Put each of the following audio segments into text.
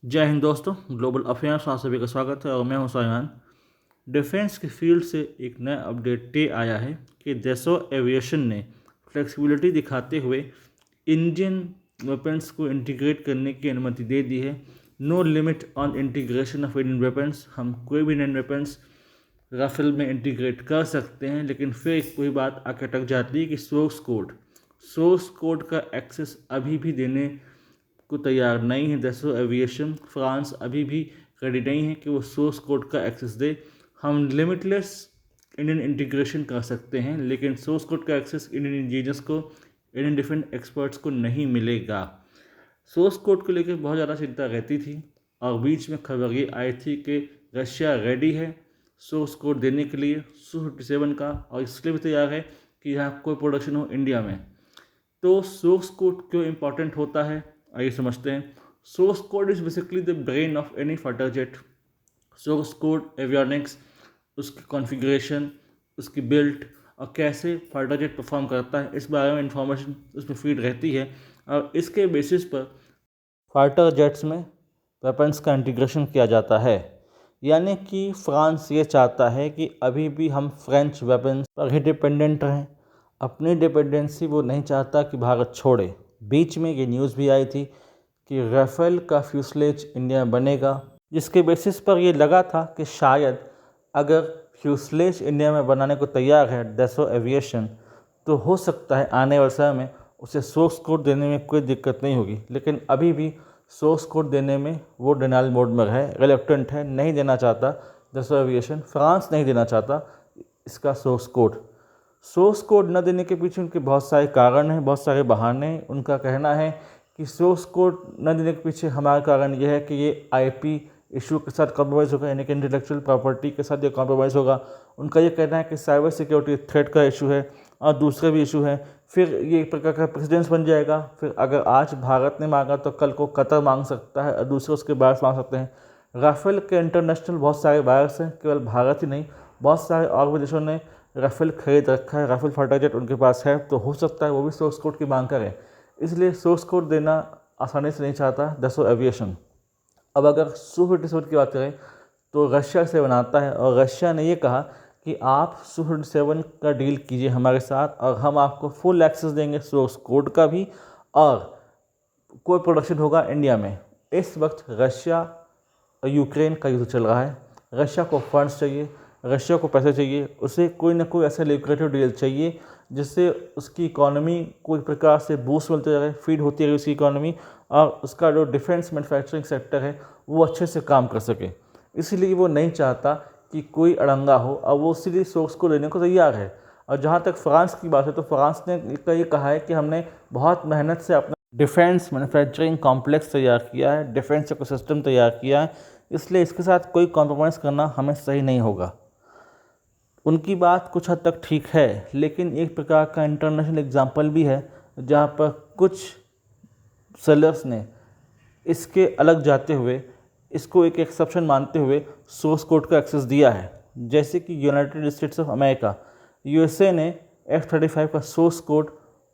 जय हिंद दोस्तों। Global affairs में आप सभी का स्वागत है और मैं हूं साइमान। डिफेंस की फील्ड से एक नया अपडेट ये आया है कि डेसो एविएशन ने फ्लेक्सिबिलिटी दिखाते हुए इंडियन वेपन्स को इंटीग्रेट करने की अनुमति दे दी है। No limit on integration of Indian weapons. हम कोई भी इंडियन वेपन्स राफेल में इंटीग्रेट कर सकते हैं, लेकिन फिर कोई बात आके अटक जाती है कि सोर्स कोड का एक्सेस अभी भी देने को तैयार नहीं है। डेसो एविएशन फ्रांस अभी भी रेडी नहीं है कि वो सोर्स कोड का एक्सेस दे। हम लिमिटलेस इंडियन इंटीग्रेशन कर सकते हैं, लेकिन सोर्स कोड का एक्सेस इंडियन इंजीनियर्स को, इंडियन डिफेंस एक्सपर्ट्स को नहीं मिलेगा। सोर्स कोड को लेकर बहुत ज़्यादा चिंता रहती थी और बीच में खबर ये आई थी कि रशिया रेडी है सोर्स कोड देने के लिए Su-57 का, और इसलिए भी तैयार है कि यहाँ कोई प्रोडक्शन हो इंडिया में। तो सोर्स कोड क्यों इम्पॉर्टेंट होता है, आइए समझते हैं। Source code is basically the brain of any fighter jet. Source code avionics, उसकी कॉन्फ़िगरेशन, उसकी बिल्ट और कैसे फाइटर जेट परफॉर्म करता है, इस बारे में इंफॉर्मेशन उसमें फीड रहती है और इसके बेसिस पर फाइटर जेट्स में वेपन्स का इंटीग्रेशन किया जाता है। यानी कि फ्रांस ये चाहता है कि अभी भी हम फ्रेंच वेपन्स पर ही डिपेंडेंट रहें। अपनी डिपेंडेंसी वो नहीं चाहता कि भारत छोड़े। बीच में ये न्यूज़ भी आई थी कि राफेल का फ्यूसलेज इंडिया में बनेगा, जिसके बेसिस पर ये लगा था कि शायद अगर फ्यूसलेज इंडिया में बनाने को तैयार है डेसो एविएशन, तो हो सकता है आने वाले समय में उसे सोर्स कोड देने में कोई दिक्कत नहीं होगी। लेकिन अभी भी सोर्स कोड देने में वो डिनाइल मोड में है, रिलक्टेंट है, नहीं देना चाहता। डेसो एविएशन फ्रांस नहीं देना चाहता इसका सोर्स कोड न देने के पीछे उनके बहुत सारे कारण हैं, बहुत सारे बहाने हैं। उनका कहना है कि सोर्स कोड न देने के पीछे हमारा कारण यह है कि ये आईपी इशू के साथ कॉम्प्रोमाइज़ होगा, यानी कि इंटेलेक्चुअल प्रॉपर्टी के साथ ये कॉम्प्रोमाइज़ होगा। उनका ये कहना है कि साइबर सिक्योरिटी थ्रेट का इशू है और दूसरे भी इशू हैं। फिर ये एक प्रकार का प्रेसिडेंस बन जाएगा। फिर अगर आज भारत ने मांगा तो कल को कतर मांग सकता है और दूसरे उसके बायर्स मांग सकते हैं। राफेल के इंटरनेशनल बहुत सारे बायर्स हैं, केवल भारत ही नहीं, बहुत सारे और भी देशों ने राफेल खरीद रखा है। राफेल फाइटर जेट उनके पास है, तो हो सकता है वो भी सोर्स कोड की मांग करें। इसलिए सोर्स कोड देना आसानी से नहीं चाहता डेसो एविएशन। अब अगर Su-57 की बात करें तो रशिया से बनाता है और रशिया ने ये कहा कि आप Su-57 का डील कीजिए हमारे साथ और हम आपको फुल एक्सेस देंगे सोर्स कोड का भी, और कोई प्रोडक्शन होगा इंडिया में। इस वक्त रशिया और यूक्रेन का युद्ध चल रहा है। रशिया को फंड्स चाहिए, रशिया को पैसे चाहिए, उसे कोई ना कोई ऐसा लिक्विडेटिव डील चाहिए जिससे उसकी इकोनॉमी को एक प्रकार से बूस्ट मिलते जा रहे, फीड होती रहे उसकी इकोनॉमी, और उसका जो डिफेंस मैन्युफैक्चरिंग सेक्टर है वो अच्छे से काम कर सके। इसलिए वो नहीं चाहता कि कोई अड़ंगा हो और वो इसीलिए सोर्स को लेने को तैयार है। और जहाँ तक फ्रांस की बात है तो फ्रांस ने ये कहा है कि हमने बहुत मेहनत से अपना डिफेंस मैन्युफैक्चरिंग कॉम्प्लेक्स तैयार किया है, डिफेंस इकोसिस्टम तैयार किया है, इसलिए इसके साथ कोई कॉम्प्रोमाइज़ करना हमें सही नहीं होगा। उनकी बात कुछ हद तक ठीक है, लेकिन एक प्रकार का इंटरनेशनल एग्जाम्पल भी है जहाँ पर कुछ सेलर्स ने इसके अलग जाते हुए, इसको एक एक्सेप्शन मानते हुए सोर्स कोड का एक्सेस दिया है। जैसे कि United states of America, USA ने F-35 का सोर्स कोड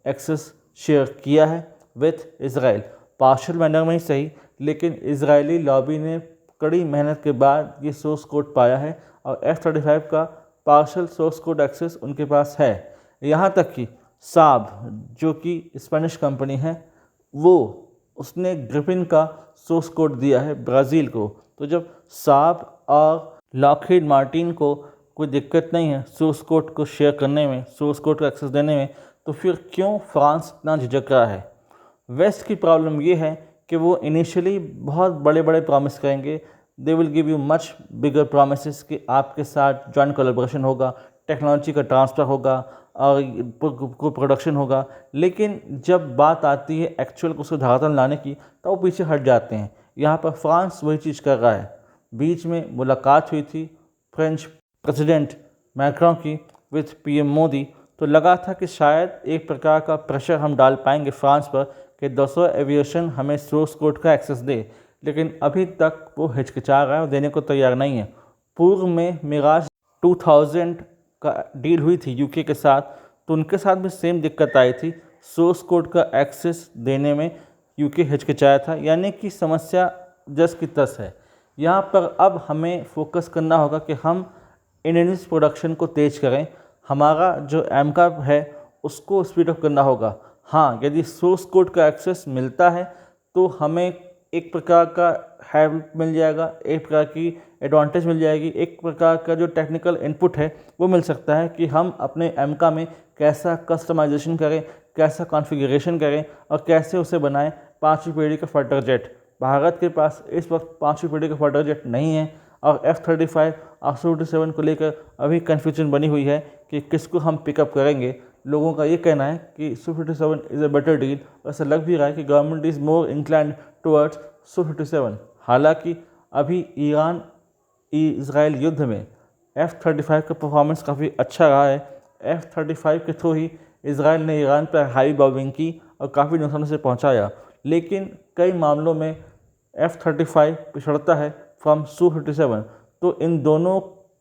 एक्सेस शेयर किया है विथ इसराइल। पार्शियल मैनर में ही सही, लेकिन इजरायली लॉबी ने कड़ी मेहनत के बाद ये सोर्स कोड पाया है और F-35 का पार्शियल सोर्स कोड एक्सेस उनके पास है। यहाँ तक कि साब, जो कि स्पेनिश कंपनी है, वो उसने ग्रिफिन का सोर्स कोड दिया है ब्राज़ील को। तो जब साब और लॉकहीड मार्टिन को कोई दिक्कत नहीं है सोर्स कोड को शेयर करने में, सोर्स कोड को एक्सेस देने में, तो फिर क्यों फ्रांस इतना झिझक रहा है? वेस्ट की प्रॉब्लम ये है कि वो इनिशियली बहुत बड़े बड़े प्रॉमिस करेंगे। They will give you much bigger promises कि आपके साथ जॉइंट कोलैबोरेशन होगा, टेक्नोलॉजी का ट्रांसफ़र होगा और को प्रोडक्शन होगा, लेकिन जब बात आती है एक्चुअल को उसको धरातल लाने की तो वो पीछे हट जाते हैं। यहाँ पर फ्रांस वही चीज़ कर रहा है। बीच में मुलाकात हुई थी फ्रेंच प्रेसिडेंट मैक्रों की विथ पीएम मोदी, तो लगा था कि शायद एक प्रकार का प्रेशर हम डाल पाएंगे फ्रांस पर कि डेसो एविएशन हमें सोर्स कोड का एक्सेस दे, लेकिन अभी तक वो हिचकिचा रहा है और देने को तैयार नहीं है। पूर्व में मिराज 2000 का डील हुई थी यूके के साथ, तो उनके साथ भी सेम दिक्कत आई थी, सोर्स कोड का एक्सेस देने में यूके हिचकिचाया था। यानी कि समस्या जस की तस है। यहाँ पर अब हमें फोकस करना होगा कि हम इंडियन प्रोडक्शन को तेज़ करें, हमारा जो एमका है उसको स्पीड अप करना होगा। हाँ, यदि सोर्स कोड का एक्सेस मिलता है तो हमें एक प्रकार का हेल्प मिल जाएगा, एक प्रकार की एडवांटेज मिल जाएगी, एक प्रकार का जो टेक्निकल इनपुट है वो मिल सकता है कि हम अपने एमका में कैसा कस्टमाइजेशन करें, कैसा कॉन्फ़िगरेशन करें और कैसे उसे बनाएं 5वीं पीढ़ी का फाइटर जेट। भारत के पास इस वक्त 5वीं पीढ़ी का फाइटर जेट नहीं है और F-35 और Su-57 को लेकर अभी कन्फ्यूजन बनी हुई है कि किसको हम पिकअप करेंगे। लोगों का ये कहना है कि Su-57 is a better deal, और ऐसा लग भी रहा है कि government is more inclined towards Su-57। हालांकि अभी ईरान इजराइल युद्ध में F-35 का परफॉर्मेंस काफ़ी अच्छा रहा है। F-35 के थ्रू ही इजराइल ने ईरान पर हाई बॉम्बिंग की और काफ़ी नुकसान से पहुंचाया, लेकिन कई मामलों में F-35 पिछड़ता है फ्रॉम Su-57। तो इन दोनों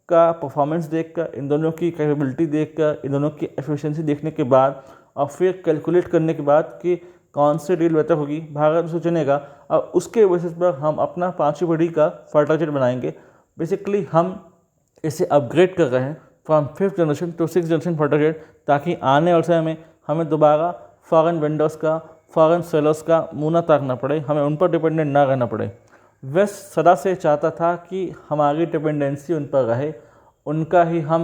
का परफॉर्मेंस देखकर, इन दोनों की कैपेबिलिटी देखकर, इन दोनों की एफिशिएंसी देखने के बाद और फिर कैलकुलेट करने के बाद कि कौन सी डील बेहतर होगी, भारत उसे चुनेगा और उसके बेसिस पर हम अपना 5वीं पीढ़ी का फाइटर जेट बनाएंगे। बेसिकली हम इसे अपग्रेड कर रहे हैं from 5th generation to 6th generation fighter jet, ताकि आने वाले समय में हमें दोबारा फॉरेन वेंडर्स का, फॉरेन सेलर्स का मुँह ना ताकना पड़े, हमें उन पर डिपेंडेंट ना रहना पड़े। वेस्ट सदा से चाहता था कि हमारी डिपेंडेंसी उन पर रहे, उनका ही हम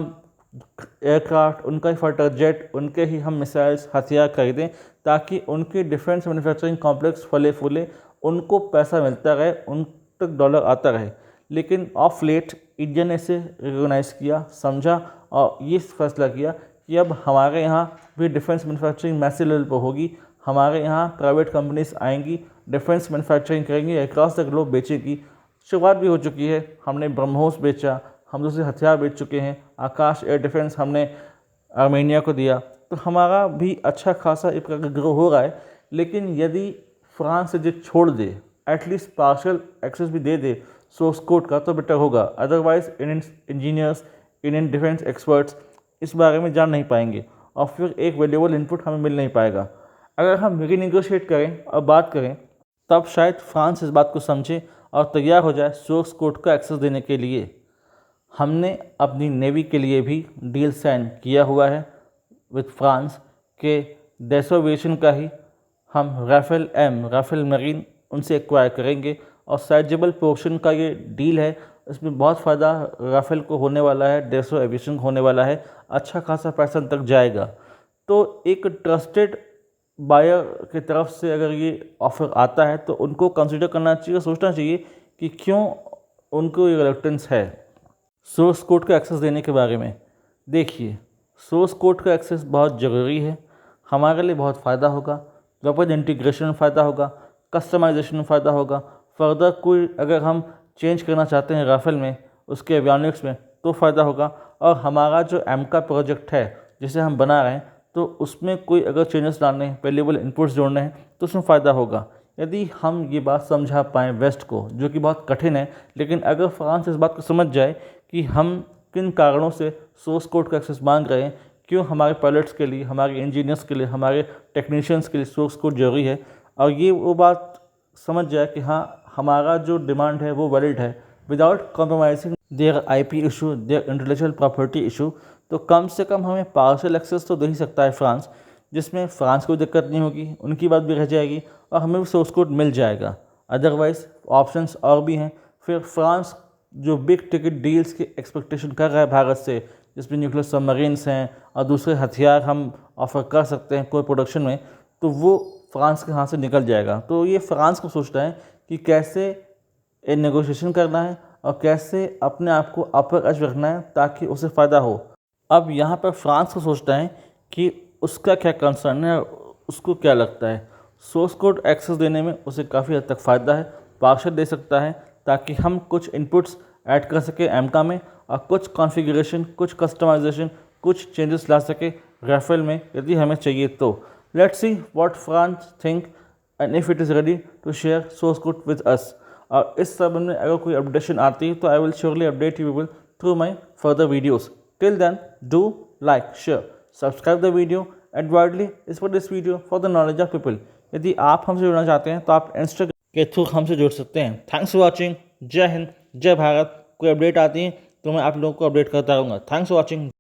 एयरक्राफ्ट, उनका ही फाइटर जेट, उनके ही हम मिसाइल्स, हथियार खरीदें, ताकि उनकी डिफेंस मैन्युफैक्चरिंग कॉम्प्लेक्स फले फूले, उनको पैसा मिलता रहे, उन तक डॉलर आता रहे। लेकिन ऑफ लेट इंडिया ने इसे रिकोगनाइज़ किया, समझा और ये फैसला किया कि अब हमारे यहाँ भी डिफेंस मैन्युफैक्चरिंग मैसिव लेवल पर होगी। हमारे यहाँ प्राइवेट कंपनीज आएंगी, डिफेंस मैन्युफैक्चरिंग करेंगी, अक्रॉस द ग्लोब बेचेगी। शुरुआत भी हो चुकी है, हमने ब्रह्मोस बेचा, हम दूसरे हथियार बेच चुके हैं, आकाश एयर डिफेंस हमने आर्मेनिया को दिया, तो हमारा भी अच्छा खासा एक प्रकार का ग्रो हो रहा है। लेकिन यदि फ्रांस से जो छोड़ दे, एटलीस्ट पार्शल एक्सेस भी दे दे सोर्स कोड का, तो बेटर होगा। Otherwise Indian engineers, Indian defence experts इस बारे में जान नहीं पाएंगे और फिर एक वैल्यूएबल इनपुट हमें मिल नहीं पाएगा। अगर हम रीनेगोशिएट करें और बात करें, तब शायद फ्रांस इस बात को समझे और तैयार हो जाए सोर्स कोड का एक्सेस देने के लिए। हमने अपनी नेवी के लिए भी डील साइन किया हुआ है विद फ्रांस के डेसो एविएशन का ही हम राफेल मरीन उनसे एक्वायर करेंगे और साइजेबल पोर्शन का ये डील है। इसमें बहुत फ़ायदा राफेल को होने वाला है, डेसो एविएशन होने वाला है, अच्छा खासा पैसा तक जाएगा। तो एक ट्रस्टेड बायर की तरफ से अगर ये ऑफ़र आता है तो उनको कंसिडर करना चाहिए, सोचना चाहिए कि क्यों उनको ये रिलक्टेंस है सोर्स कोड का एक्सेस देने के बारे में। देखिए, सोर्स कोड का एक्सेस बहुत ज़रूरी है, हमारे लिए बहुत फ़ायदा होगा, वेपन इंटीग्रेशन में फ़ायदा होगा, कस्टमाइजेशन में फ़ायदा होगा। फर्दर कोई अगर हम चेंज करना चाहते हैं राफेल में, उसके एवियोनिक्स में, तो फ़ायदा होगा। और हमारा जो एमका प्रोजेक्ट है जिसे हम बना रहे हैं, तो उसमें कोई अगर चेंजेस डालने हैं, वैल्यूएबल इनपुट्स जोड़ने हैं, तो उसमें फ़ायदा होगा। यदि हम ये बात समझा पाएँ वेस्ट को, जो कि बहुत कठिन है, लेकिन अगर फ्रांस इस बात को समझ जाए कि हम किन कारणों से सोर्स कोड का एक्सेस मांग रहे हैं, क्यों हमारे पायलट्स के लिए, हमारे इंजीनियर्स के लिए, हमारे टेक्नीशियंस के लिए सोर्स कोड जरूरी है, और ये वो बात समझ जाए कि हाँ, हमारा जो डिमांड है वो वैलिड है, without compromising their IP issue, their intellectual property issue, तो कम से कम हमें पार्शियल एक्सेस तो दे ही सकता है फ्रांस, जिसमें फ्रांस को दिक्कत नहीं होगी, उनकी बात भी रह जाएगी और हमें भी सोर्स कोड मिल जाएगा। अदरवाइज ऑप्शंस और भी हैं। फिर फ्रांस जो बिग टिकट डील्स की एक्सपेक्टेशन कर रहा है भारत से, जिसमें न्यूक्लियर सबमरीन्स हैं और दूसरे हथियार हम ऑफर कर सकते हैं कोई प्रोडक्शन में, तो वो फ्रांस के हाथ से निकल जाएगा। तो ये फ्रांस को सोचना है कि कैसे नेगोशिएशन करना है और कैसे अपने आप को अपर एज रखना है ताकि उसे फ़ायदा हो। अब यहाँ पर फ्रांस को सोचना है कि उसका क्या कंसर्न है, उसको क्या लगता है। सोर्स कोड एक्सेस देने में उसे काफ़ी हद तक फ़ायदा है, पार्शल दे सकता है ताकि हम कुछ इनपुट्स ऐड कर सके एमका में और कुछ कॉन्फ़िगरेशन, कुछ कस्टमाइजेशन, कुछ चेंजेस ला सके राफेल में यदि हमें चाहिए तो। Let's see what France think and if it is ready to share source code with us. और इस संबंध में अगर कोई अपडेशन आती है तो I will surely update you people through my further videos. Till then, do like, share, subscribe the video and widely spread this video for the knowledge of people. यदि आप हमसे जुड़ना चाहते हैं तो आप के थ्रू हमसे जुड़ सकते हैं। Thanks for watching. जय हिंद, जय भारत। कोई अपडेट आती है तो मैं आप लोगों को अपडेट करता रहूँगा। Thanks for watching.